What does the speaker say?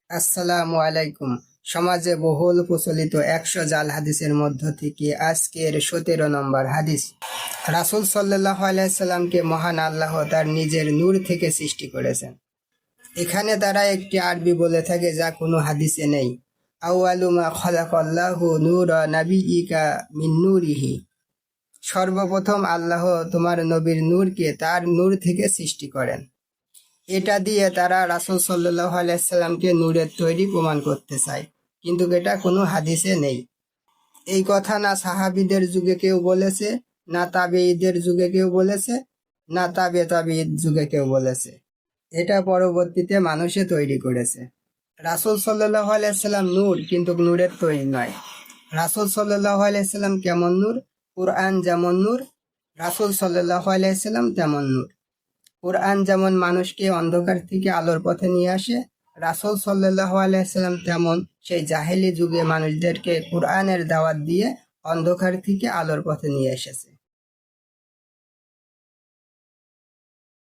আসসালামু আলাইকুম। সমাজে বহুল প্রচলিত ১০০ জাল হাদিসের মধ্য থেকে আজকের ১৭ নম্বর হাদিস। রাসূল সাল্লাল্লাহু আলাইহি সাল্লামকে মহান আল্লাহ তার নিজের নূর থেকে সৃষ্টি করেছেন। এখানে তারা একটি আরবি বলে থাকে যা কোনো হাদিসে নেই। আউয়ালু মা খালাকাল্লাহু নূরা নাবিয়িকা মিন নূরিহি। সর্বপ্রথম আল্লাহ তোমার নবীর নূরকে তার নূর থেকে সৃষ্টি করেন। এটা দিয়ে তারা রাসূল সাল্লাল্লাহু আলাইহি সাল্লামকে নূরের তৈরি প্রমাণ করতে চায়, কিন্তু এটা কোনো হাদিসে নেই। এই কথা না সাহাবীদের যুগে কেউ বলেছে, না তাবেঈদের যুগে কেউ বলেছে, না তাবেঈদ যুগে কেউ বলেছে। এটা পরবর্তীতে মানুষে তৈরি করেছে। রাসূল সাল্লাল্লাহু আলাইহি সাল্লাম নূর, কিন্তু নূরের তৈরি নয়। রাসূল সাল্লাল্লাহু আলাইহি সাল্লাম কেমন নূর? কুরআন যেমন নূর, রাসূল সাল্লাল্লাহু আলাইহি সাল্লাম তেমন নূর। কুরআন যেমন মানুষকে অন্ধকার থেকে আলোর পথে নিয়ে আসে, রাসূল সাল্লাল্লাহু আলাইহি সাল্লাম তেমন সেই জাহেলি যুগে মানুষদেরকে কুরআনের দাওয়াত দিয়ে অন্ধকার থেকে আলোর পথে নিয়ে এসেছে।